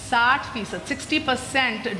60%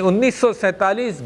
1947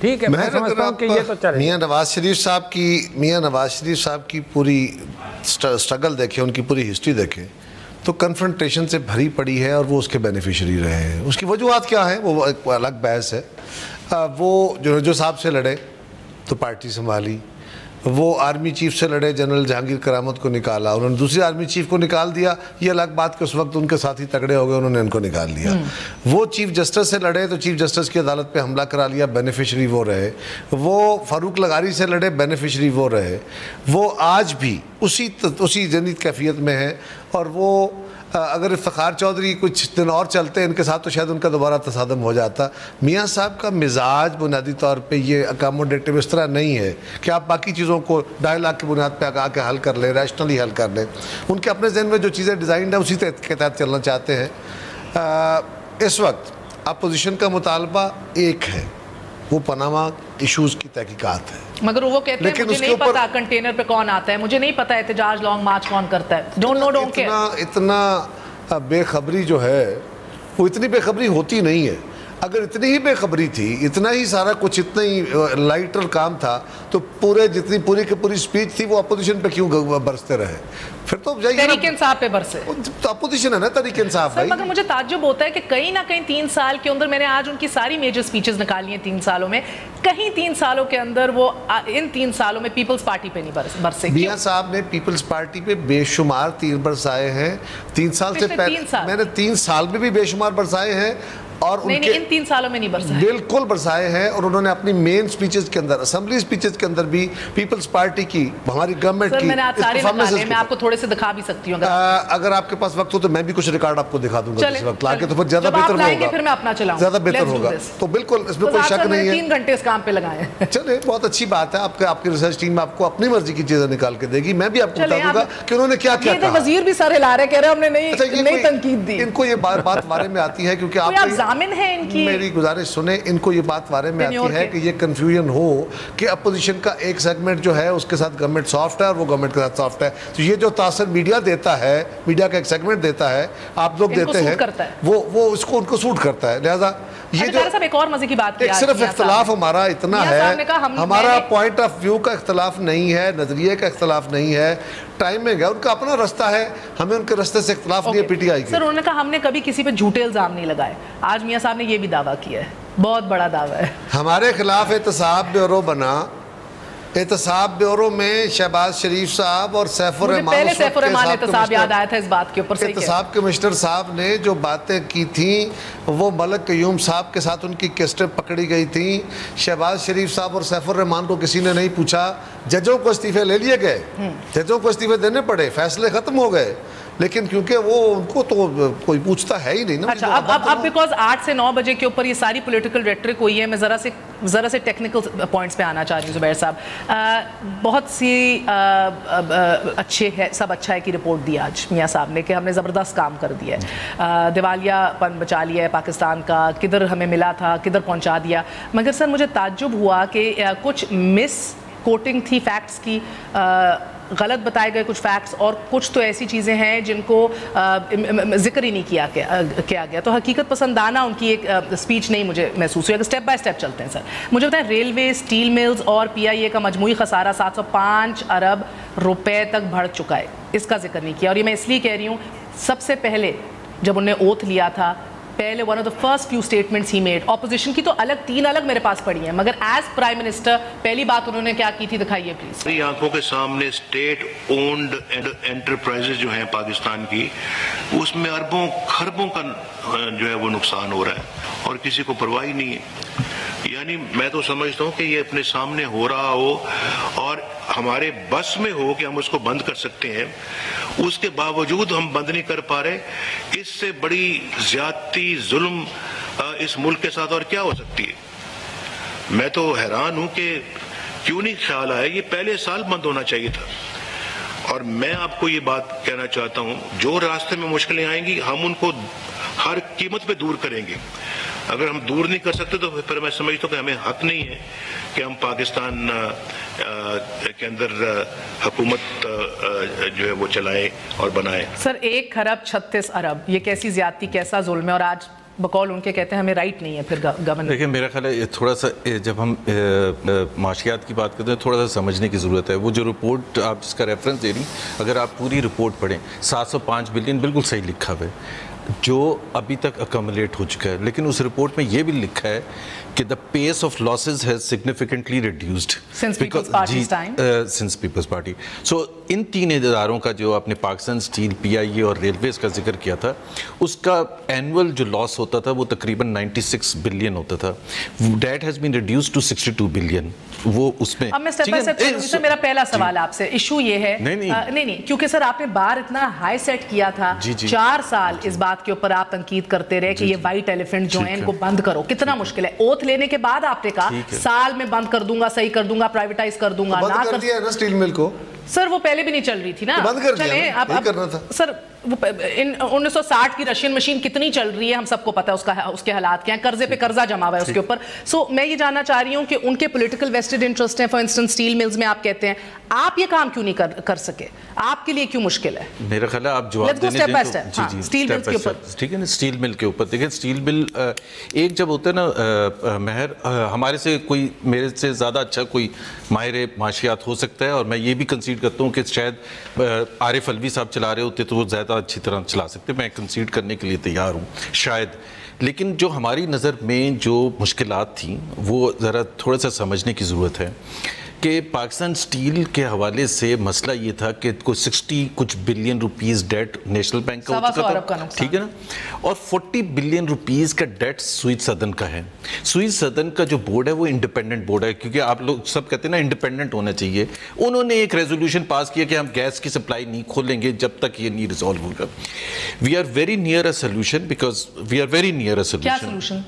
ٹھیک ہے، میں سمجھتا ہوں کہ یہ تو چلے. میاں نواز شریف صاحب کی پوری سٹرگل دیکھیں، ان کی پوری ہسٹری دیکھیں تو کنفرنٹیشن سے بھری پڑی ہے اور وہ اس کے بینیفیشری رہے ہیں. اس کی وجوہات کیا ہیں وہ ایک الگ بحث ہے. وہ جو صاحب سے لڑے تو پارٹی سنبھالی، وہ آرمی چیف سے لڑے، جنرل جہانگیر کرامت کو نکالا، انہوں نے دوسری آرمی چیف کو نکال دیا. یہ الگ بات کہ اس وقت ان کے ساتھی تگڑے ہو گئے، انہوں نے ان کو نکال دیا. وہ چیف جسٹس سے لڑے تو چیف جسٹس کی عدالت پہ حملہ کرا لیا، بینیفیشری وہ رہے. وہ فاروق لغاری سے لڑے، بینیفیشری وہ رہے. وہ آج بھی اسی جدید کیفیت میں ہے. اور وہ اگر افتخار چودھری کچھ دن اور چلتے ان کے ساتھ تو شاید ان کا دوبارہ تصادم ہو جاتا. میاں صاحب کا مزاج بنیادی طور پہ یہ اکاموڈیٹو اس طرح نہیں ہے کہ آپ باقی چیزوں کو ڈائلاگ کی بنیاد پہ آ کے حل کر لیں، ریشنلی حل کر لیں. ان کے اپنے ذہن میں جو چیزیں ڈیزائنڈ ہیں اسی کے تحت چلنا چاہتے ہیں. اس وقت اپوزیشن کا مطالبہ ایک ہے، وہ پاناما ایشوز کی تحقیقات ہے. مگر وہ کہتے ہیں مجھے نہیں پتا کنٹینر پہ کون آتا ہے، مجھے نہیں پتا احتجاج لانگ مارچ کون کرتا ہے. Don't know don't care. اتنا بے خبری جو ہے وہ اتنی بے خبری ہوتی نہیں ہے. اگر اتنی ہی بے خبری تھی، اتنا ہی سارا کچھ اتنا ہی لائٹر کام تھا تو جتنی پوری کی پوری سپیچ تھی وہ اپوزیشن پہ کیوں برستے رہے؟ پھر تو تحریک انصاف پہ برسے. تو اپوزیشن ہے نا تحریک انصاف. مگر مجھے تعجب ہوتا ہے کہ کہیں نہ کہیں 3 سال کے اندر، میں نے آج ان کی ساری میجر سپیچز نکالی ہیں 3 سالوں میں، کہیں 3 سالوں کے اندر وہ ان 3 سالوں میں پیپلز پارٹی پہ نہیں برسے. میاں صاحب نے پیپلز پارٹی پہ بے شمار تیر برسائے ہیں 3 سال سے پہلے. میں نے 3 سال میں بھی بے شمار برسائے ہیں اور نہیں ان 3 سالوں میں نہیں برسائے، بالکل برسائے ہیں. اور انہوں نے اپنی مین سپیچز کے اندر، اسمبلی سپیچز کے اندر بھی پیپلز پارٹی کی، ہماری گورنمنٹ کی. میں نے آپ سارے نکالے، میں آپ کو تھوڑے سے دکھا بھی سکتی ہوں اگر آپ کے پاس وقت ہو تو میں بھی کچھ ریکارڈ آپ کو دکھا دوں گا اس وقت لا کے، تو پھر زیادہ بہتر ہوگا. پھر میں اپنا چلاؤں، زیادہ بہتر ہوگا. تو بالکل اس میں کوئی شک نہیں ہے. 3 گھنٹے اس کام پہ لگائے. چلے بہت اچھی بات ہے. آپ کی ریسرچ ٹیم آپ کو اپنی مرضی کی چیزیں نکال کے دے گی. میں بھی آپ کو بتا دوں گا کہ انہوں نے کیا کیا کہا. وزیر بھی سر ہلا رہے، کہہ رہے ہم نے نہیں تنقید دی. ان کو یہ بات بارے میں آتی ہے کیونکہ آپ ضامن ہیں ان کی. میری گزارش سنیں، ان کو یہ بات بارے میں آتی ہے کہ یہ کنفیوژن ہو کہ اپوزیشن کا ایک سیگمنٹ جو ہے اس کے ساتھ گورنمنٹ سافٹ ہے اور وہ گورنمنٹ کے ساتھ سافٹ ہے. تو یہ جو تاثر میڈیا دیتا ہے، میڈیا کا ایک سیگمنٹ دیتا ہے، آپ لوگ دیتے ہیں، وہ اس کو ان کو سوٹ کرتا ہے. لہذا یہ جو ایک اور مزے کی بات ایک صرف اختلاف ہمارا اتنا ہے، ہمارا پوائنٹ آف ویو کا اختلاف نہیں ہے، نظریے کا اختلاف نہیں ہے، ٹائمنگ ہے. ان کا اپنا رستہ ہے، ہمیں ان کے رستے سے اختلاف نہیں ہے پی ٹی آئی کے. سر انہوں نے کہا ہم نے کبھی کسی پہ جھوٹے الزام نہیں لگائے. آج میاں صاحب نے یہ بھی دعویٰ کیا ہے، بہت بڑا دعویٰ ہے. ہمارے خلاف احتساب بیورو بنا. احتساب بیورو میں شہباز شریف صاحب اور سیف الرحمان، پہلے سیف الرحمان احتساب یاد آیا تھا اس بات کے اوپر. احتساب کمشنر صاحب نے جو باتیں کی تھیں وہ ملک قیوم صاحب کے ساتھ ان کی کیسٹیں پکڑی گئی تھیں. شہباز شریف صاحب اور سیف الرحمان کو کسی نے نہیں پوچھا. ججوں کو استعفے لے لیے گئے، ججوں کو استعفے دینے پڑے، فیصلے ختم ہو گئے. لیکن کیونکہ وہ ان کو تو کوئی پوچھتا ہے ہی نہیں نا. اچھا اب بیکاز 8 سے 9 بجے کے اوپر یہ ساری پولیٹیکل ریٹرک ہوئی ہے، میں ذرا سے ٹیکنیکل پوائنٹس پہ آنا چاہ رہی ہوں. زبیر صاحب بہت سی سب اچھا ہے کی رپورٹ دی آج میاں صاحب نے کہ ہم نے زبردست کام کر دیا ہے، دیوالیہ پن بچا لیا ہے پاکستان کا، کدھر ہمیں ملا تھا کدھر پہنچا دیا. مگر سر مجھے تعجب ہوا کہ کچھ مس کوٹنگ تھی فیکٹس کی، غلط بتائے گئے کچھ فیکٹس، اور کچھ تو ایسی چیزیں ہیں جن کو ذکر ہی نہیں کیا گیا. تو حقیقت پسندانہ ان کی ایک سپیچ نہیں مجھے محسوس ہوئی. اگر سٹیپ بائی سٹیپ چلتے ہیں سر، مجھے بتائیں ریلوے، اسٹیل ملز اور پی آئی اے کا مجموعی خسارہ 705 ارب روپے تک بڑھ چکا ہے، اس کا ذکر نہیں کیا. اور یہ میں اس لیے کہہ رہی ہوں، سب سے پہلے جب انہوں نے اوتھ لیا تھا، پہلے one of the first few statements he made، opposition کی تو 3 الگ میرے پاس پڑھی ہیں، مگر ایز پرائم منسٹر پہلی بات انہوں نے کیا کی تھی، دکھائیے پلیز. میری آنکھوں کے سامنے اسٹیٹ اونڈ انٹرپرائزز جو ہیں پاکستان کی، اس میں اربوں خربوں کا جو ہے وہ نقصان ہو رہا ہے اور کسی کو پرواہ نہیں ہے. یعنی میں تو سمجھتا ہوں کہ یہ اپنے سامنے ہو رہا ہو اور ہمارے بس میں ہو کہ ہم اس کو بند کر سکتے ہیں، اس کے باوجود ہم بند نہیں کر پا رہے. اس سے بڑی زیادتی ظلم اس ملک کے ساتھ اور کیا ہو سکتی ہے. میں تو حیران ہوں کہ کیوں نہیں خیال آیا یہ پہلے سال بند ہونا چاہیے تھا. اور میں آپ کو یہ بات کہنا چاہتا ہوں، جو راستے میں مشکلیں آئیں گی ہم ان کو ہر قیمت پہ دور کریں گے. اگر ہم دور نہیں کر سکتے تو پھر میں سمجھتا ہوں کہ ہمیں حق نہیں ہے کہ ہم پاکستان کے اندر حکومت جو ہے وہ چلائیں اور بنائیں. سر 1 ارب 36 ارب، یہ کیسی زیادتی، کیسا ظلم ہے. اور آج بقول ان کے کہتے ہیں ہمیں رائٹ نہیں ہے پھر گورنر. دیکھیں میرا خیال ہے تھوڑا سا جب ہم معاشیات کی بات کرتے ہیں تھوڑا سا سمجھنے کی ضرورت ہے. وہ جو رپورٹ آپ جس کا ریفرنس دے رہی اگر آپ پوری رپورٹ پڑھیں 705 بلین بالکل صحیح لکھا ہوا ہے جو ابھی تک اکمولیٹ ہو چکا ہے, لیکن اس رپورٹ میں یہ بھی لکھا ہے کہ the pace of losses has significantly reduced since People's Party's time. Since People's Party. So ان تین اداروں کا جو آپ نے پاکستان اسٹیل, پی آئی اے اور ریلویز کا ذکر کیا تھا, اس کا اینول جو لاس ہوتا تھا وہ تقریباً 96 بلین ہوتا تھا. That has been reduced to 62 billion. وہ اس میں اب میں سٹیپ بائی سٹیپ چلوں گی. سر میرا پہلا سوال آپ سے, ایشو یہ ہے نہیں کیونکہ سر آپ نے بار اتنا ہائی سیٹ کیا تھا, 4 سال اس بات کے اوپر آپ تنقید کرتے رہے کہ یہ وائٹ ایلیفنٹ جو ہیں ان کو بند کرو. کتنا مشکل ہے. اوتھ لینے کے بعد آپ نے کہا سال میں بند کر دوں گا, صحیح کر دوں گا, پرائیویٹائز کر دوں گا. بند کر دیا ہے نا اسٹیل مل کو. سر وہ پہلے بھی نہیں چل رہی تھی نا, بند کر دیا, نہیں کرنا تھا. سر 1960 کی رشین مشین کتنی چل رہی ہے ہم سب کو پتا ہے اس کے حالات کیا ہیں, قرضے پہ قرضہ جمع ہوا ہے اس کے اوپر. سو میں یہ جاننا چاہ رہی ہوں کہ ان کے پولیٹیکل ویسٹڈ انٹرسٹ ہیں. فار انسٹنس اسٹیل ملز میں آپ کہتے ہیں آپ یہ کام کیوں نہیں کر سکے, آپ کے لیے کیوں مشکل ہے؟ میرا خیال ہے آپ جواب دینے دیں تو اسٹیل مل کے اوپر, ٹھیک ہے نا, اسٹیل مل کے اوپر دیکھیں. اسٹیل مل ایک جب ہوتا ہے نا مہر, ہمارے سے کوئی میرے سے زیادہ اچھا کوئی ماہر معاشیات ہو سکتا ہے, اور میں یہ بھی کنسیڈ کرتا ہوں کہ شاید عارف الوی صاحب چلا رہے ہوتے تو وہ زیادہ اچھی طرح چلا سکتے, میں کنسیڈ کرنے کے لیے تیار ہوں شاید. لیکن جو ہماری نظر میں جو مشکلات تھیں وہ ذرا تھوڑا سا سمجھنے کی ضرورت ہے کہ پاکستان اسٹیل کے حوالے سے مسئلہ یہ تھا کہ کوئی 60 کچھ billion rupees debt national bank کا ہو چکا تھا, ٹھیک ہے نا, اور 40 بلین روپیز کا ڈیٹ سوئس سدرن کا ہے. سوئس سدرن کا جو بورڈ ہے وہ انڈیپینڈنٹ بورڈ ہے, کیونکہ آپ لوگ سب کہتے ہیں نا انڈیپینڈنٹ ہونا چاہیے. انہوں نے ایک ریزولوشن پاس کیا کہ ہم گیس کی سپلائی نہیں کھولیں گے جب تک یہ نہیں ریزالو ہوگا. We are very near a solution, because we are very near a solution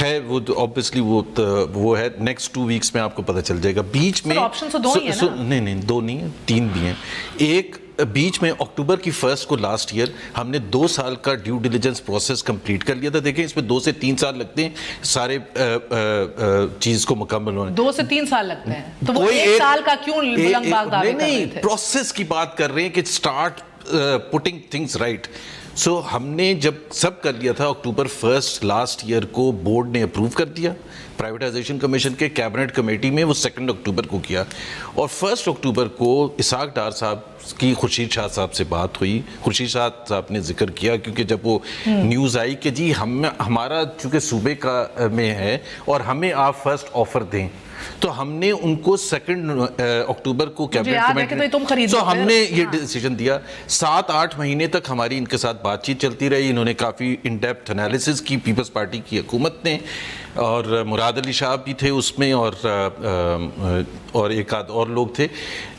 ہے. وہ اوبیسلی وہ ہے نیکسٹ 2 ویکس میں آپ کو پتہ چل جائے گا. بیچ میں نہیں 2 نہیں 3 بھی ہیں. ایک بیچ میں اکتوبر کی 1 کو لاسٹ ایئر ہم نے 2 سال کا ڈیو ڈیلیجنس پروسیس کمپلیٹ کر لیا تھا. دیکھیں اس میں 2 سے 3 سال لگتے ہیں سارے چیز کو مکمل ہونے. 2 سے 3 سال لگتے ہیں تو وہ 1 سال کا کیوں بلند باغ دعوے کر رہے تھے؟ پروسیس کی بات کر رہے ہیں کہ اسٹارٹ پٹنگ تھنگس رائٹ. سو ہم نے جب سب کر لیا تھا اکتوبر 1 لاسٹ ایئر کو بورڈ نے اپروو کر دیا پرائیویٹائزیشن کمیشن کے کیبنٹ کمیٹی میں, وہ 2 اکتوبر کو کیا, اور 1 اکتوبر کو اسحاق ڈار صاحب کی خورشید شاہ صاحب سے بات ہوئی. خورشید شاہ صاحب نے ذکر کیا کیونکہ جب وہ نیوز آئی کہ جی ہمارا چونکہ صوبے کا میں ہے اور ہمیں آپ فرسٹ آفر دیں, تو ہم نے ان کو 2 اکتوبر کو کیبنٹ کمیٹی تو ہم نے یہ ڈیسیجن دیا. 7-8 مہینے تک ہماری ان کے ساتھ بات چیت چلتی رہی. انہوں نے کافی ان ڈیپتھ انالیسز کی پیپلز پارٹی کی حکومت نے, اور مراد علی شاہ بھی تھے اس میں, اور ایک آدھ اور لوگ تھے.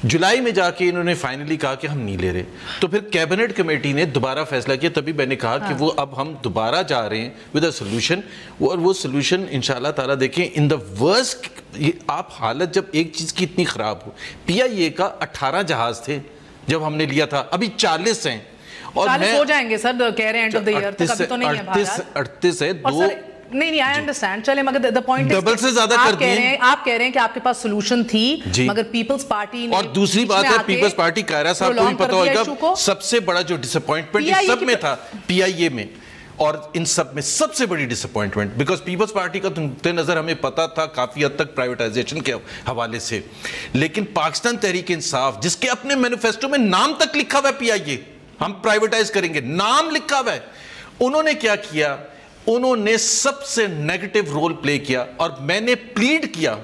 جولائی میں جا کے انہوں نے فائنلی کہا کہ ہم نہیں لے رہے. تو پھر کیبنٹ کمیٹی نے دوبارہ فیصلہ کیا. تبھی میں نے کہا کہ وہ اب ہم دوبارہ جا رہے ہیں ود اے سولوشن, اور وہ سولوشن انشاءاللہ تعالیٰ دیکھیں ان دا ورسٹ. آپ حالت جب ایک چیز کی اتنی خراب ہو, پی آئی اے کا 18 جہاز تھے جب ہم نے لیا تھا, ابھی 40 ہیں, اور 40 ہو جائیں گے سر کہہ رہے ہیں اینڈ آف دی ایئر تک, ابھی تو نہیں ہے 38 ہے. 2 نہیں آئی انڈرسٹینڈ, چلے مگر the point is ڈبل سے زیادہ کر دیے. آپ کہہ رہے ہیں کہ آپ کے پاس سولوشن تھی, مگر پیپلز پارٹی نے, اور دوسری بات ہے پیپلز پارٹی قاہرہ صاحب کو بھی پتا ہوگا سب سے بڑا جو ڈس اپوائنٹمنٹ سب میں تھا پی آئی اے میں, اور ان سب میں سب سے بڑی ڈس اپوائنٹمنٹ, بیکاز پیپلز پارٹی کا نقطۂ نظر ہمیں پتا تھا کافی حد تک پرائیویٹائزیشن کے حوالے سے, لیکن پاکستان تحریک انصاف جس کے اپنے مینیفیسٹو میں نام تک لکھا ہوا ہے پی آئی اے ہم پرائیویٹائز کریں گے, نام لکھا ہوا ہے, انہوں نے کیا کیا, انہوں نے سب سے نیگیٹو رول پلے کیا. اور میں نے پلیڈ کیا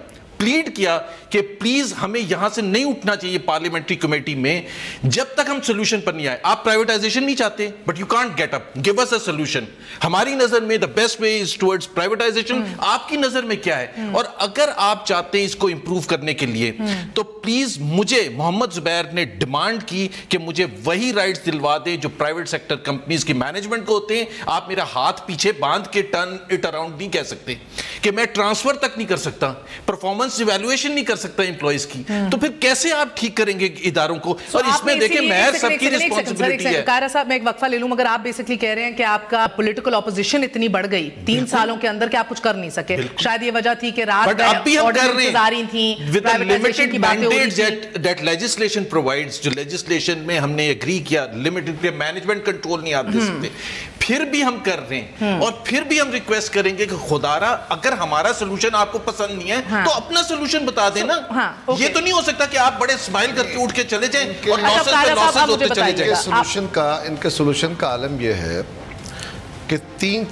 کہ پلیز ہمیں یہاں سے نہیں اٹھنا چاہیے پارلیمنٹری کمیٹی میں جب تک ہم سولوشن پر نہیں آئے. آپ پرائیویٹائزیشن نہیں چاہتے, but you can't get up, give us a solution. ہماری نظر میں the best way is towards privatisation. آپ کی نظر میں کیا ہے, اور اگر آپ چاہتے ہیں اس کو امپروو کرنے کے لیے تو پلیز مجھے محمد زبیر نے ڈیمانڈ کی کہ مجھے وہی رائٹس دلوا دیں جو پرائیویٹ سیکٹر کمپنیز کی مینجمنٹ کو ہوتے ہیں. آپ میرا ہاتھ پیچھے باندھ کے ٹرن اٹ اراؤنڈ نہیں کہہ سکتے کہ میں ٹرانسفر تک نہیں کر سکتا, پرفارمنس ایڈوانس ایویلویشن نہیں کر سکتا امپلائیز کی, تو پھر کیسے آپ ٹھیک کریں گے اداروں کو؟ اور اس میں دیکھیں مہر سب کی رسپانسبلٹی ہے. قاہرہ صاحب میں ایک وقفہ لے لوں, مگر آپ بیسکلی کہہ رہے ہیں کہ آپ کا پولیٹیکل اپوزیشن اتنی بڑھ گئی 3 سالوں کے اندر کہ آپ کچھ کر نہیں سکے, شاید یہ وجہ تھی کہ رات آرڈیننس تھیں, پرائیویٹائزیشن کی باتیں ہو رہی تھیں. دیٹ لیجسلیشن پرووائڈز, جو لیجسلیشن میں ہم نے ایگری کیا, لمیٹڈ مینجمنٹ کنٹرول نہیں آپ دے سکتے, پھر بھی ہم کر رہے ہیں. اور پھر بھی ہم ریکویسٹ کریں گے کہ خدا را اگر ہمارا سولوشن آپ کو پسند نہیں ہے تو اپنا سولوشن بتا دینا. یہ تو نہیں ہو سکتا کہ آپ بڑے اسمائل کر کے اٹھ کے چلے جائیں اور لاسز پہ لاسز ہوتے چلے جائیں. ان کے سولوشن کا عالم یہ ہے کہ 3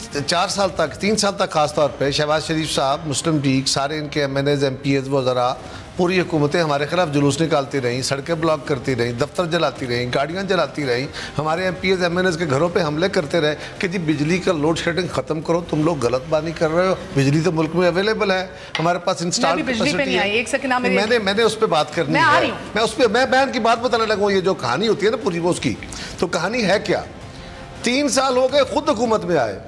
سال تک خاص طور پہ شہباز شریف صاحب, مسلم لیگ, سارے ان کے MNAs, MPAs, وزراء, پوری حکومتیں ہمارے خلاف جلوس نکالتی رہیں, سڑکیں بلاک کرتی رہیں, دفتر جلاتی رہیں, گاڑیاں جلاتی رہیں, ہمارے MPAs, MNAs کے گھروں پہ حملے کرتے رہے کہ جی بجلی کا لوڈ شیڈنگ ختم کرو, تم لوگ غلط بانی کر رہے ہو, بجلی تو ملک میں اویلیبل ہے, ہمارے پاس انسٹال کیپیسٹی ہے. میں نے اس پہ بات کرنی ہے, میں ان کی بات بتانے لگا ہوں. یہ جو کہانی ہوتی ہے نا پوری وہ اس کی, تو کہانی ہے کیا, 3 سال ہو گئے خود حکومت میں آئے,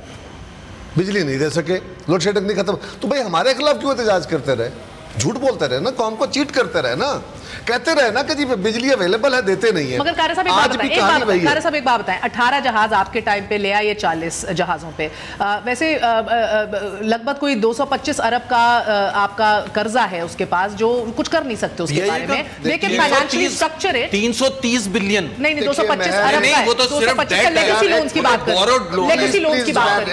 بجلی نہیں دے سکے, لوڈ شیڈنگ نہیں ختم, تو بھائی ہمارے خلاف کیوں احتجاج کرتے رہے, جھوٹ بولتے رہے نا, قوم کو چیٹ کرتے رہے نا, کہتے رہے نا کہ جی بجلی اویلیبل ہے, دیتے نہیں ہیں. مگر قاہرہ صاحب ایک بات بتائیں, 18 جہاز آپ کے ٹائم پہ لے آئے, 40 جہازوں پہ, ویسے لگ بھگ کوئی 225 ارب کا آپ کا قرضہ ہے اس کے پاس, جو کچھ کر نہیں سکتے اس کے بارے میں, لیکن فائنانشلی اسٹرکچر ہے 330 بلین, نہیں 225 ارب کا, وہ تو صرف لیگیسی لونز کی بات کر, لیگیسی لونز کی بات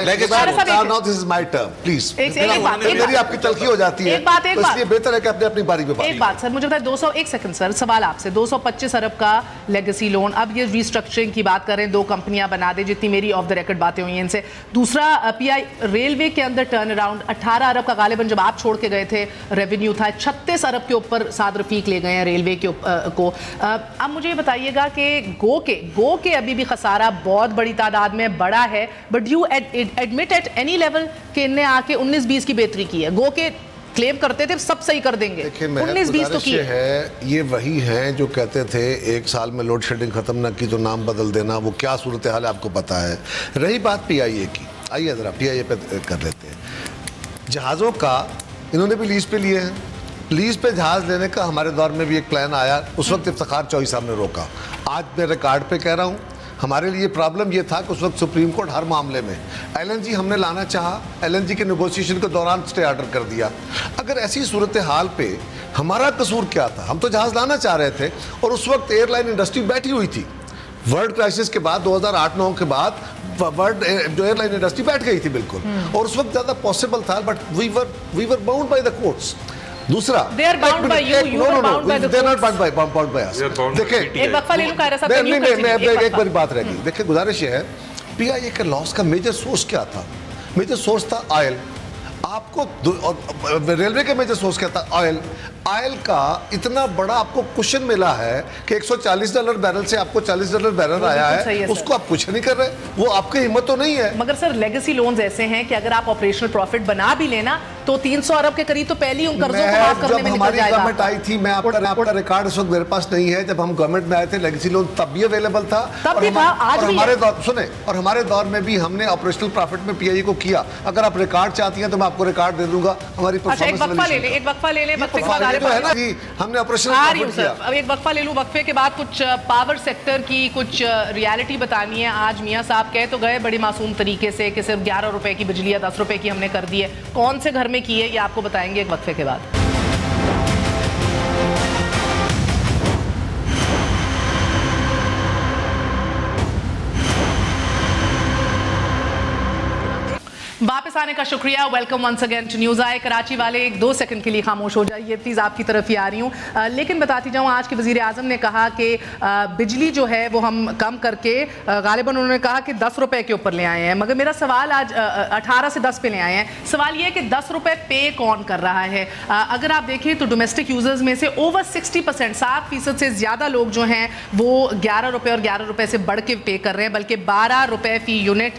کر. پلیز میری آپ کی تلخی ہو جاتی ہے, اس لیے بہتر ہے کہ اپنی باری پہ بات. ایک بات سر مجھے بتائیں, ایک سیکنڈ سر, سوال آپ سے, 225 ارب کا لیگیسی لون, اب یہ ریسٹرکچرنگ کی بات کریں, 2 کمپنیاں بنا دے, جتنی میری آف دا ریکارڈ باتیں ہوئی ہیں ان سے. دوسرا پی آئی ریلوے کے اندر ٹرن اراؤنڈ 18 ارب کا غالباً جب آپ چھوڑ کے گئے تھے ریونیو تھا, 36 ارب کے اوپر سعد رفیق لے گئے ہیں ریلوے کو. اب مجھے یہ بتائیے گا کہ گو کے ابھی بھی خسارہ بہت بڑی تعداد میں بڑا ہے, but you admit at any level کہ ان نے آ کے 19-20 کی بہتری کی ہے. گو کے کلیم کرتے تھے سب صحیح کر دیں گے, 19-20 تو کی ہے. یہ وہی ہیں جو کہتے تھے 1 سال میں لوڈ شیڈنگ ختم نہ کی تو نام بدل دینا, وہ کیا صورتحال ہے آپ کو پتا ہے. رہی بات پی آئی اے کی, آئیے ذرا پی آئی اے پہ کر لیتے ہیں. جہازوں کا انہوں نے بھی لیز پہ لیے ہیں, لیز پہ جہاز لینے کا ہمارے دور میں بھی ایک پلان آیا, اس وقت افتخار چوہی صاحب نے روکا. آج میں ریکارڈ پہ کہہ رہا ہوں, ہمارے لیے پرابلم یہ تھا کہ اس وقت سپریم کورٹ ہر معاملے میں ایل این جی ہم نے لانا چاہا, ایل این جی کے نیگوسیشن کے دوران سٹے آرڈر کر دیا. اگر ایسی صورتحال پہ ہمارا قصور کیا تھا, ہم تو جہاز لانا چاہ رہے تھے, اور اس وقت ایئر لائن انڈسٹری بیٹھی ہوئی تھی. ورلڈ کرائسس کے بعد 2008-9 کے بعد ورلڈ جو ایئر لائن انڈسٹری بیٹھ گئی تھی بالکل, اور اس وقت زیادہ پاسبل تھا, but we were bound by the courts. دوسرا ایک بڑی بات رہ گئی. دیکھیں گزارش یہ ہے, پی آئی اے کے لاس کا میجر سورس کیا تھا؟ میجر سورس تھا آئل. آپ کو ریلوے کا میجر سورس کیا تھا؟ آئل. آئل کا اتنا بڑا آپ کو کشن ملا ہے کہ $140 بیرل سے آپ کو $40 بیرل آیا ہے, اس کو آپ کچھ نہیں کر رہے, وہ آپ کی ہمت تو نہیں ہے. مگر سر لیگیسی لونز ایسے ہیں کہ اگر آپ آپریشنل پروفٹ بنا بھی لینا تو 300 ارب کے قریب تو پہلی ان قرضوں کو معاف کرنے میں نکل جائے گا. جب ہماری گورنمنٹ آئی تھی, میں آپ کا ریکارڈ اس وقت میرے پاس نہیں ہے, جب ہم گورنمنٹ میں آئے تھے لیگیسی لون تب بھی اویلیبل تھا, اور ہمارے دور میں بھی ہم نے آپریشنل پروفٹ میں پی آئی کو کیا. اگر آپ ریکارڈ چاہتی ہیں تو میں آپ کو ریکارڈ دے دوں گا. ہماری ایک وقفہ لے لیں, وقفے کے بعد ہم نے آپریشنل پروفٹ کیا. اب ایک وقفہ لے لوں, وقفے کے بعد کچھ پاور سیکٹر کی کچھ ریالٹی بتانی ہے. آج میاں صاحب کہے تو گئے بڑی معصوم طریقے سے کہ صرف 11 روپے کی بجلی یا 10 روپے کی ہم نے کر دی ہے. کون سے گھر میں کی ہے یہ آپ کو بتائیں گے ایک وقفے کے بعد. واپس آنے کا شکریہ. Welcome once again to news I. Karachi والے 1-2 سیکنڈ کے لیے خاموش ہو جائیے پلیز, آپ کی طرف ہی آ رہی ہوں. لیکن بتاتی جاؤں, آج کے وزیر اعظم نے کہا کہ بجلی جو ہے وہ ہم کم کر کے غالباً انہوں نے کہا کہ 10 روپے کے اوپر لے آئے ہیں. مگر میرا سوال آج 18 سے 10 پہ لے آئے ہیں. سوال یہ ہے کہ 10 روپے پے کون کر رہا ہے؟ اگر آپ دیکھیں تو ڈومیسٹک یوزرز میں سے اوور 60%, 60% سے زیادہ لوگ جو ہیں وہ 11 روپے اور 11 روپے سے بڑھ کے پے کر رہے ہیں, بلکہ 12 روپے فی یونٹ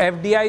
FDI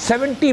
$70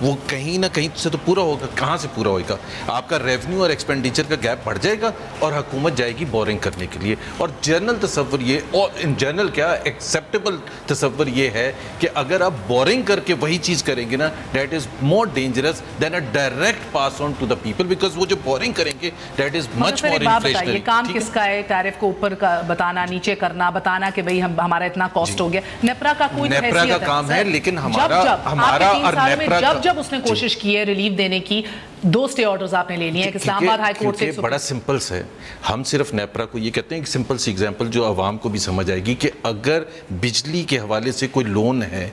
وہ کہیں نہ کہیں سے تو پورا ہوگا. کہاں سے پورا ہوگا؟ آپ کا ریونیو اور ایکسپینڈیچر کا گیپ بڑھ جائے گا اور حکومت جائے گی بورنگ کرنے کے لیے. اور جنرل تصور یہ, اور ان جنرل کیا ایکسیپٹیبل تصور یہ ہے کہ اگر آپ بورنگ کر کے وہی چیز کریں گے نا, that is more dangerous than a direct pass on to the people, because وہ جو بورنگ کریں گے that is much more inflationary. یہ کام کس کا ہے؟ ٹیرف کو اوپر بتانا, نیچے کرنا, بتانا کہ بھئی ہمارا اتنا کاسٹ ہو گیا. نیپرا کا کوئی نیپرا کا کام ہے, لیکن ہمارا اور نیپرا جب اس نے کوشش کی ہے ریلیف دینے کی, 2 سٹے آرڈرز آپ نے لے لیے ہیں کہ اسلام آباد ہائی کورٹ سے. بڑا سمپل ہے, ہم صرف نیپرا کو یہ کہتے ہیں ایک سمپل سی ایگزامپل جو عوام کو بھی سمجھ آئے گی کہ اگر بجلی کے حوالے سے کوئی لون ہے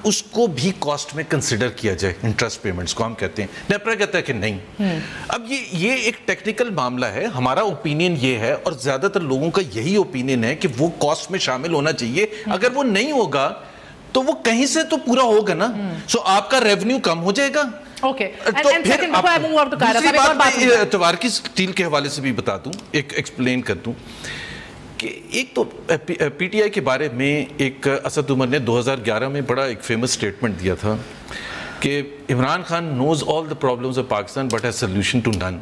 اس کو بھی کاسٹ میں کنسیڈر کیا جائے, انٹرسٹ پیمنٹس کو ہم کہتے ہیں. نیپرا کہتا ہے کہ نہیں. اب یہ ایک ٹیکنیکل معاملہ ہے. ہمارا اوپینین یہ ہے اور زیادہ تر لوگوں کا یہی اوپینین ہے کہ وہ کاسٹ میں شامل ہونا چاہیے. اگر وہ نہیں ہوگا تو وہ کہیں سے تو پورا ہوگا نا, سو آپ کا ریونیو کم ہو جائے گا. اتوار کی اسٹیل کے حوالے سے بھی بتا دوں, ایک ایکسپلین کر دوں کہ ایک تو پی ٹی آئی کے بارے میں ایک اسد عمر نے 2011 میں بڑا ایک فیمس سٹیٹمنٹ دیا تھا کہ Imran Khan knows all the problems of Pakistan but has solution to none.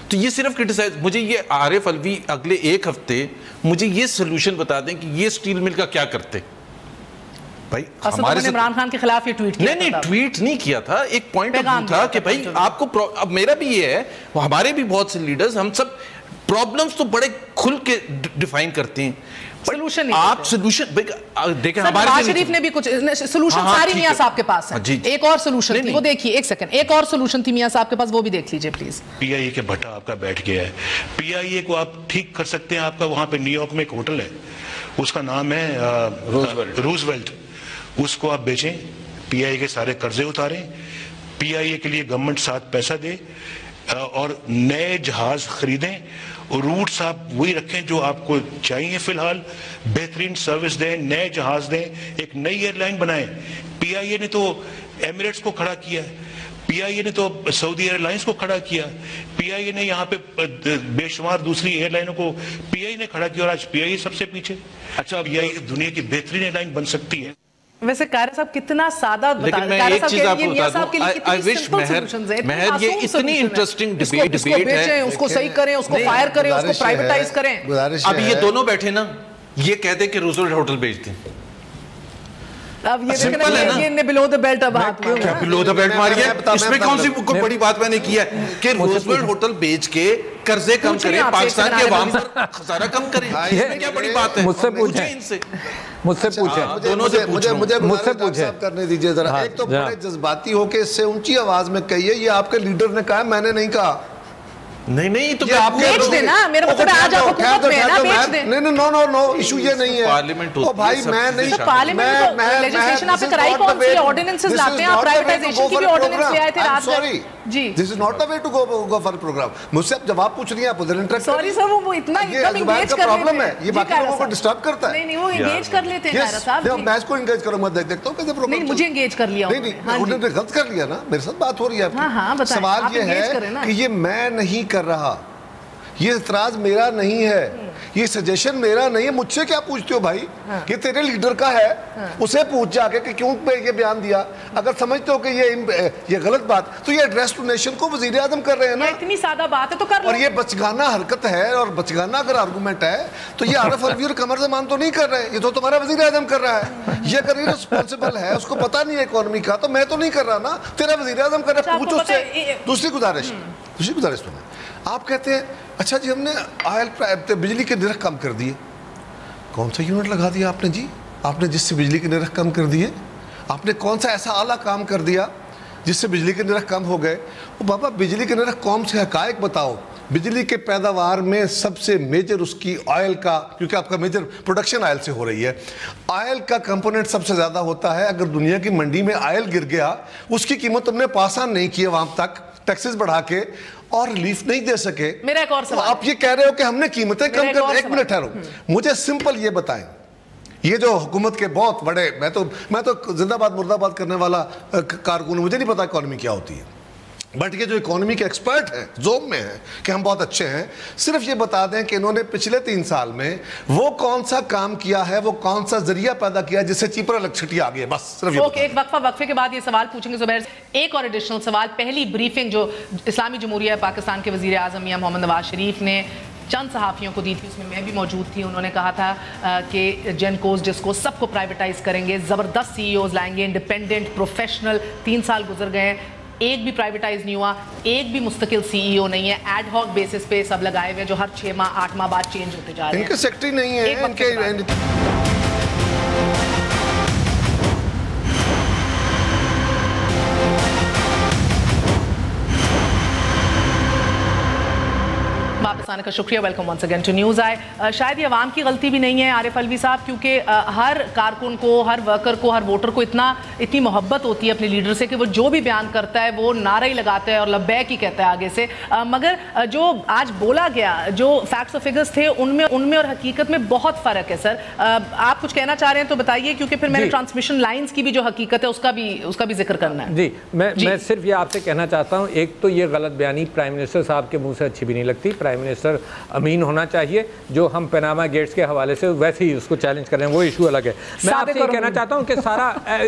تو یہ صرف کرٹیسائز, مجھے یہ عارف الوی اگلے ایک ہفتے مجھے یہ سولوشن بتا دیں کہ یہ اسٹیل مل کا کیا کرتے. بھائی ہمارے سے عمران خان کے خلاف یہ ٹویٹ کیا, نہیں ٹویٹ نہیں کیا تھا, ایک پوائنٹ آف ویو تھا کہ بھائی آپ کو, اب میرا بھی یہ ہے, ہمارے بھی بہت سے لیڈرز, ہم سب پرابلمز تو بڑے کھل کے ڈیفائن کرتے ہیں, سولوشن آپ سولوشن دیکھیں. ہمارے شریف نے بھی کچھ سولوشن ساری میاں صاحب کے پاس ہے. ایک اور سولوشن تھی, وہ دیکھیے ایک سیکنڈ, ایک اور سولوشن تھی میاں صاحب کے پاس, وہ بھی دیکھ لیجئے پلیز. پی آئی اے کے بھٹا آپ کا بیٹھ گیا ہے. پی آئی اے کو آپ ٹھیک کر سکتے ہیں. آپ کا وہاں پہ نیو یارک میں ایک ہوٹل ہے, اس کا نام ہے روزویلٹ. اس کو آپ بیچیں, پی آئی اے کے سارے قرضے اتاریں, پی آئی اے کے لیے گورنمنٹ ساتھ پیسہ دے اور نئے جہاز خریدیں, روٹس آپ وہی رکھیں جو آپ کو چاہیے فی الحال, بہترین سروس دیں, نئے جہاز دیں, ایک نئی ایئر لائن بنائیں. پی آئی اے نے تو ایمریٹس کو کھڑا کیا, پی آئی اے نے تو سعودی ایئر لائنس کو کھڑا کیا, پی آئی اے نے یہاں پہ بے شمار دوسری ایئر لائنوں کو پی آئی اے نے کھڑا کیا, اور آج پی آئی اے سب سے پیچھے. اچھا, پی آئی اے دنیا کی بہترین ایئر لائن بن سکتی ہے. ویسے قاہرہ صاحب کتنا سادہ بتا لیکن میں ایک چیز آپ کو بتا دوں, I wish مہر یہ اتنی انٹرسٹنگ ڈیبیٹ ہے, اس کو صحیح کریں, اس کو فائر کریں, اس کو پرائیویٹائز کریں. اب یہ دونوں بیٹھے نا, یہ کہہ دیں کہ روزویلٹ ہوٹل بیچ دیں. اب یہ دیکھیں یہ نے بلو دا بیلٹ اب ہاتھ میں کیا بلو دا بیلٹ ماری ہے, اس میں کون سی کوئی بڑی بات میں نے کی ہے کہ روزویلٹ ہوٹل بیچ کے قرضے کم کریں, پاکستان کے عوام پر خسارہ کم کریں, اس میں کیا بڑی بات ہے. مجھ سے پوچھیں دونوں سے مجھے صاحب کرنے دیجئے ذرا. ایک تو بڑے جذباتی ہو کے اس سے اونچی آواز میں کہیے, یہ آپ کے لیڈر نے کہا, میں نے نہیں کہا. نہیں تو بیچ دیں نا, میرے مطلب آج آپ حکومت میں ہے نا, بیچ دیں. نو ایشو یہ نہیں ہے. پارلیمنٹ او بھائی میں نہیں, پارلیمنٹ لیجسلیشن آپ نے کرائی کون سی, آرڈیننسز لاتے ہیں آپ, پرائیویٹائزیشن کی بھی آرڈیننس لے آئے تھے رات میں. جی this is not the way to go for programme. مجھ سے آپ جواب پوچھ رہی ہیں, آپ ادھر انٹریکٹ. سوری سر, وہ اتنا انگیج کر پرابلم ہے, یہ باقی لوگوں کو ڈسٹرب کرتا ہے. نہیں وہ انگیج کر لیتے ہیں قاہرہ صاحب. میں اس کو انگیج کروں, میں دیکھتا ہوں کیسے پروگرام. نہیں مجھے انگیج کر لیا, نہیں انہوں نے غلط کر لیا نا, میرے ساتھ بات ہو رہی ہے آپ کی. سوال یہ ہے کہ یہ میں نہیں کر رہا, یہ اعتراض میرا نہیں ہے, یہ سجیشن میرا نہیں ہے. مجھ سے کیا پوچھتے ہو بھائی, یہ تیرے لیڈر کا ہے, اسے پوچھ جا کے کہ کیوں پہ یہ بیان دیا. اگر سمجھتے ہو کہ یہ غلط بات, تو یہ ایڈریس ٹو نیشن کو وزیر اعظم کر رہے ہیں نا. اتنی سادہ بات ہے تو کر لو. اور یہ بچگانہ حرکت ہے, اور بچگانہ اگر آرگومنٹ ہے تو یہ عارف الوی اور قمر زمان تو نہیں کر رہے, یہ تو تمہارا وزیر اعظم کر رہا ہے. یہ اگر ریسپانسبل ہے, اس کو پتہ نہیں ہے اکانومی کا, تو میں تو نہیں کر رہا نا, تیرا وزیر اعظم کر رہا ہے, پوچھ اس سے. دوسری گزارش سنیں, آپ کہتے ہیں اچھا جی ہم نے بجلی کے نرخ کم کر دیے. کون سا یونٹ لگا دیا آپ نے جی, آپ نے جس سے بجلی کے نرخ کم کر دیے, آپ نے کون سا ایسا اعلیٰ کام کر دیا جس سے بجلی کے نرخ کم ہو گئے. بابا بجلی کے نرخ قوم سے حقائق بتاؤ. بجلی کے پیداوار میں سب سے میجر اس کی آئل کا, کیونکہ آپ کا میجر پروڈکشن آئل سے ہو رہی ہے, آئل کا کمپوننٹ سب سے زیادہ ہوتا ہے. اگر دنیا کی منڈی میں آئل گر گیا, اس کی قیمت تم نے پاس آن نہیں کی عوام تک, ٹیکسز بڑھا کے, اور ریلیف نہیں دے سکے. میرا ایک اور سوال, آپ یہ کہہ رہے ہو کہ ہم نے قیمتیں کم کر. ایک منٹ ٹھہرو, مجھے سمپل یہ بتائیں, یہ جو حکومت کے بہت بڑے, میں تو زندہ باد مرد آباد کرنے والا کارکن ہوں, مجھے نہیں پتا اکانومی کیا ہوتی ہے. بٹ یہ جو اکانومی کے ایکسپرٹ ہیں زوم میں ہیں کہ ہم بہت اچھے ہیں, صرف یہ بتا دیں کہ انہوں نے پچھلے 3 سال میں وہ کون سا کام کیا ہے, وہ کون سا ذریعہ پیدا کیا جس سے چیپر الیکٹریسٹی آ گئی ہے, بس صرف یہ. اوکے, ایک وقفے کے بعد یہ سوال پوچھیں گے زبیر. ایک اور ایڈیشنل سوال, پہلی بریفنگ جو اسلامی جمہوریہ پاکستان کے وزیر اعظم میاں محمد نواز شریف نے چند صحافیوں کو دی تھی, اس میں بھی موجود تھی. انہوں نے کہا تھا کہ جینکوز ڈسکو سب کو پرائیویٹائز کریں گے, زبردست سی ای اوز لائیں گے, انڈیپینڈنٹ پروفیشنل. 3 سال گزر گئے ہیں, ایک بھی پرائیویٹائز نہیں ہوا, ایک بھی مستقل سی ای او نہیں ہے, ایڈ ہاک بیسس پہ سب لگائے ہوئے جو ہر 6 ماہ 8 ماہ بعد چینج ہوتے جا رہے ہیں. ان کے سیکٹری نہیں ہے, ان کے واپس آنے کا شکریہ. Welcome once again to news I. شاید یہ عوام کی غلطی بھی نہیں ہے عارف الوی صاحب, کیونکہ ہر کارکن کو, ہر ورکر کو, ہر ووٹر کو اتنی محبت ہوتی ہے اپنے لیڈر سے کہ وہ جو بھی بیان کرتا ہے وہ نعرہ ہی لگاتا ہے اور لبیک ہی کہتا ہے آگے سے. مگر جو آج بولا گیا, جو فیکٹس اور فگرز تھے, ان میں اور حقیقت میں بہت فرق ہے. سر آپ کچھ کہنا چاہ رہے ہیں تو بتائیے, کیونکہ پھر میں نے ٹرانسمیشن لائنز کی بھی جو حقیقت ہے اس کا بھی ذکر کرنا ہے. جی, میں صرف یہ آپ سے کہنا چاہتا ہوں, ایک تو یہ غلط بیانی پرائم منسٹر صاحب کے منہ سے اچھی بھی نہیں لگتی. پرائم منسٹر امین ہونا چاہیے, جو ہم پیناما گیٹس کے حوالے سے ویسے ہی اس کو چیلنج کر رہے ہیں, وہ ایشو الگ ہے. میں آپ سے یہ کہنا چاہتا ہوں کہ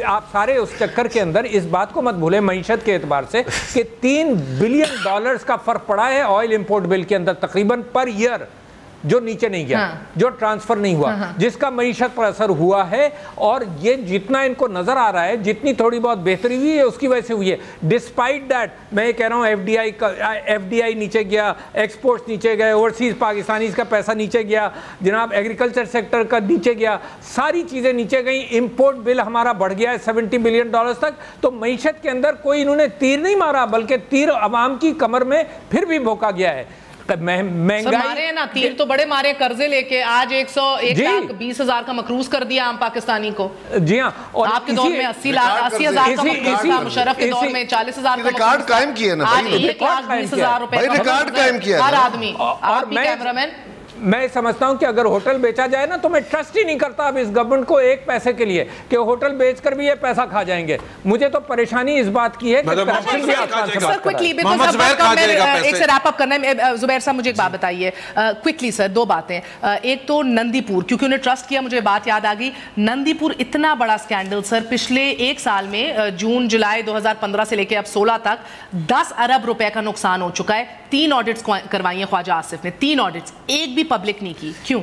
آپ سارے اس چکر کے اندر اس بات کو مت بھولیں معیشت کے اعتبار سے کہ $3 بلین کا فرق پڑا ہے آئل امپورٹ بل کے اندر تقریباً پر ایئر, جو نیچے نہیں گیا, جو ٹرانسفر نہیں ہوا, جس کا معیشت پر اثر ہوا ہے. اور یہ جتنا ان کو نظر آ رہا ہے, جتنی تھوڑی بہت بہتری ہوئی ہے اس کی وجہ سے ہوئی ہے. ڈسپائٹ دیٹ میں یہ کہہ رہا ہوں, ایف ڈی آئی نیچے گیا, ایکسپورٹس نیچے گئے, اوورسیز پاکستانیز کا پیسہ نیچے گیا, جناب ایگریکلچر سیکٹر کا نیچے گیا, ساری چیزیں نیچے گئیں. امپورٹ بل ہمارا بڑھ گیا ہے $70 بلین تک. تو معیشت کے اندر کوئی انہوں نے تیر نہیں مارا, بلکہ تیر عوام کی کمر میں پھر بھی بھوکا گیا ہے. مارے نا تیر تو بڑے مارے, قرضے لے کے آج 1,20,000 کا مقروض کر دیا عام پاکستانی کو. جی ہاں, اور آپ کے دور میں 80,000 کا مقروض تھا, مشرف کے دور میں 40,000 کا ریکارڈ قائم کیا نا, آج 1,20,000 روپے ریکارڈ قائم کیا ہر آدمی. آپ بھی کیمرہ مین, میں سمجھتا ہوں کہ اگر ہوٹل بیچا جائے نا تو میں ٹرسٹ ہی نہیں کرتا اب اس گورنمنٹ کو ایک پیسے کے لیے کہ ہوٹل بیچ کر بھی یہ پیسہ کھا جائیں گے. مجھے تو پریشانی اس بات کی ہے کہ ایک سے ریپ اپ کرنا ہے. زبیر صاحب مجھے ایک بات بتائیے کوئکلی سر, 2 باتیں. ایک تو نندی پور, کیونکہ انہیں ٹرسٹ کیا, مجھے بات یاد آ گئی. نندی پور اتنا بڑا سکینڈل سر, پچھلے 1 سال میں جون جولائی 2015 سے لے کے اب 16 تک 10 ارب روپے کا نقصان ہو چکا ہے. 3 آڈٹس کروائی ہیں خواجہ آصف نے, 3 آڈٹس, ایک بھی پبلک نہیں کی. کیوں؟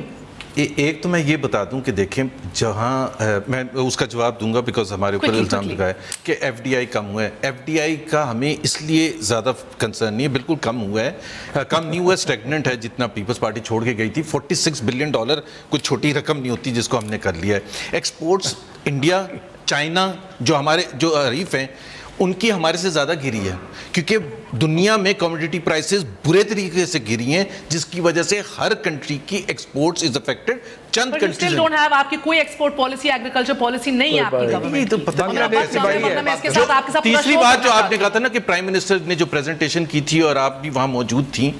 ایک تو میں یہ بتا دوں کہ دیکھیں, جہاں میں اس کا جواب دوں گا بیکاز ہمارے اوپر الزام لگا ہے کہ ایف ڈی آئی کم ہوا ہے. ایف ڈی آئی کا ہمیں اس لیے زیادہ کنسرن نہیں ہے, بالکل کم ہوا ہے, کم نہیں ہوا ہے, اسٹیگننٹ ہے. جتنا پیپلز پارٹی چھوڑ کے گئی تھی $46 بلین کوئی چھوٹی رقم نہیں ہوتی جس کو ہم نے کر لیا ہے. ایکسپورٹس انڈیا, چائنا جو ہمارے جو حریف ہیں, ان کی ہمارے سے زیادہ گری ہے, کیونکہ دنیا میں کموڈیٹی پرائسز برے طریقے سے گری ہیں, جس کی وجہ سے ہر کنٹری کی ایکسپورٹس از افیکٹڈ. چند کنٹریز ڈونٹ ہیو, آپ کی کوئی ایکسپورٹ پالیسی, ایگریکلچر پالیسی نہیں ہے آپ کی گورنمنٹ. تیسری بات جو آپ نے کہا تھا نا کہ پرائم منسٹر نے جو پریزنٹیشن کی تھی اور آپ بھی وہاں موجود تھیں,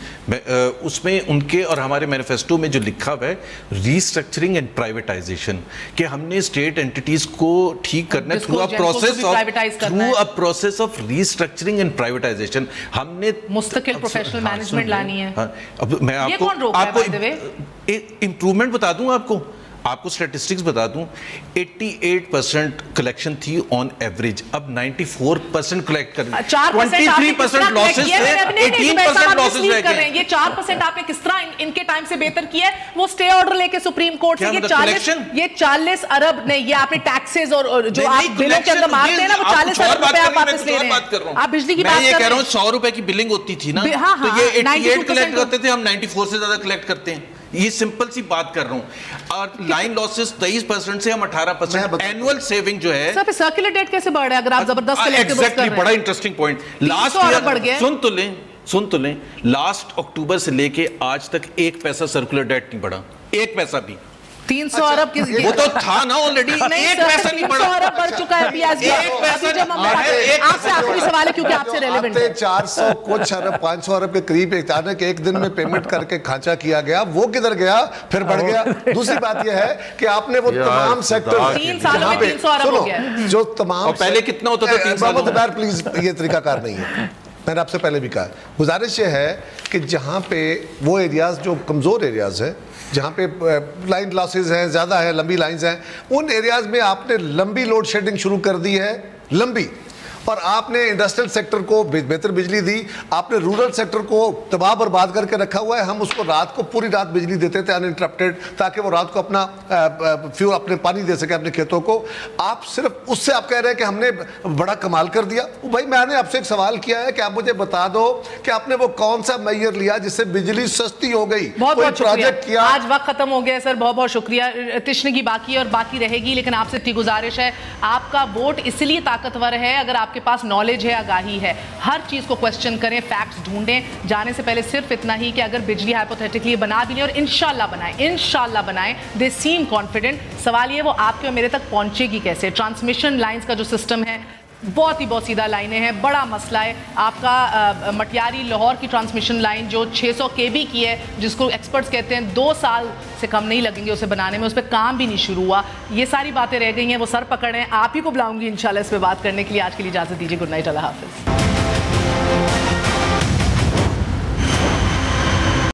اس میں ان کے اور ہمارے مینیفیسٹو میں جو لکھا ہوا ہے ریسٹرکچرنگ اینڈ پرائیویٹائزیشن, کہ ہم نے اسٹیٹ اینٹیز کو ٹھیک کرنا ہے through a process of restructuring and privatisation. ہم نے مستقل پروفیشنل مینجمنٹ لانی ہے. اب میں آپ کو امپروومنٹ بتا دوں, آپ کو سٹیٹسٹکس بتا دوں, 88% کلیکشن تھی آن ایوریج, اب 94% کلیکٹ کر رہے ہیں, 23% لاسز تھے, 18% لاسز رہ گئے. یہ 4% آپ نے کس طرح ان کے ٹائم سے بہتر کیا ہے, وہ سٹے آرڈر لے کے سپریم کورٹ سے. یہ 40 ارب نہیں, یہ آپ نے ٹیکسز اور جو آپ بلوں کے اندر مارتے ہیں نا, وہ 40 ارب روپے آپ واپس لے رہے ہیں. آپ بجلی کی بات کر رہے ہیں, میں یہ کہہ رہا ہوں 100 روپے کی بلنگ ہوتی تھی نا, تو یہ 88 کلیکٹ کرتے تھے, ہم 94 سے زیادہ کلیکٹ کرتے ہیں. یہ سمپل سی بات کر رہا ہوں. اور لائن لاسز 23% سے ہم 18%. اینول سیونگ جو ہے سرکولر ڈیٹ کیسے بڑھ رہا ہے اگر آپ زبردست کلیکٹیبلز کر رہے ہیں؟ بڑا انٹرسٹنگ پوائنٹ. سن تو لیں, لاسٹ اکتوبر سے لے کے آج تک 1 پیسہ سرکولر ڈیٹ نہیں بڑھا, 1 پیسہ بھی. 300 ارب کی وہ تو تھا نا آلریڈی, 1 پیسہ نہیں بڑھا. 300 ارب بڑھ چکا ہے. آپ سے آخری سوال ہے کیونکہ آپ سے ریلیونٹ ہے. 400 کچھ ارب 500 ارب کے قریب اچانک ایک دن میں پیمنٹ کر کے کھانچا کیا گیا, وہ کدھر گیا, پھر بڑھ گیا. دوسری بات یہ ہے کہ آپ نے وہ تمام سیکٹر 3 سالوں میں 300 ارب ہو گیا جو تمام, پہلے کتنا ہوتا تھا 3 سالوں میں, پلیز یہ طریقہ کار نہیں ہے. میں نے آپ سے پہلے بھی کہا گزارش یہ ہے کہ جہاں پہ وہ ایریاز جو کمزور ایریاز ہیں, جہاں پہ لائن لاسز ہیں زیادہ ہیں, لمبی لائنز ہیں, ان ایریاز میں آپ نے لمبی لوڈ شیڈنگ شروع کر دی ہے, لمبی, اور آپ نے انڈسٹریل سیکٹر کو بہتر بجلی دی, آپ نے رورل سیکٹر کو تباہ برباد کر کے رکھا ہوا ہے. ہم اس کو رات کو پوری رات بجلی دیتے تھے انٹرپٹیڈ, تاکہ وہ رات کو اپنا فیول اپنے پانی دے سکے اپنے کھیتوں کو. آپ صرف اس سے آپ کہہ رہے ہیں کہ ہم نے بڑا کمال کر دیا. بھائی میں نے آپ سے ایک سوال کیا ہے کہ آپ مجھے بتا دو کہ آپ نے وہ کون سا میئر لیا جس سے بجلی سستی ہو گئی, بہت بہت شکریہ. آج وقت ختم ہو گیا سر, بہت بہت شکریہ. تشنگی باقی ہے اور باقی رہے گی, لیکن آپ سے اتنی گزارش ہے, آپ کا ووٹ اس لیے طاقتور ہے اگر آپ کے پاس نالج ہے, آگاہی ہے, ہر چیز کو کوسچن کریں, فیکٹس ڈھونڈیں. جانے سے پہلے صرف اتنا ہی کہ اگر بجلی ہائپوتھیٹکلی بنا بھی نہیں اور انشاءاللہ بنائیں, دے سیم کانفیڈنٹ. سوال یہ وہ آپ کے اور میرے تک پہنچے گی کیسے؟ ٹرانسمیشن لائنز کا جو سسٹم ہے بہت سیدھا لائنیں ہیں, بڑا مسئلہ ہے. آپ کا مٹیاری لاہور کی ٹرانسمیشن لائن جو 600 KB کی ہے, جس کو ایکسپرٹس کہتے ہیں 2 سال سے کم نہیں لگیں گے اسے بنانے میں, اس پہ کام بھی نہیں شروع ہوا. یہ ساری باتیں رہ گئی ہیں, وہ سر پکڑیں. آپ ہی کو بلاؤں گی انشاءاللہ اس پہ بات کرنے کے لیے. آج کے لیے اجازت دیجیے. گڈ نائٹ, اللہ حافظ.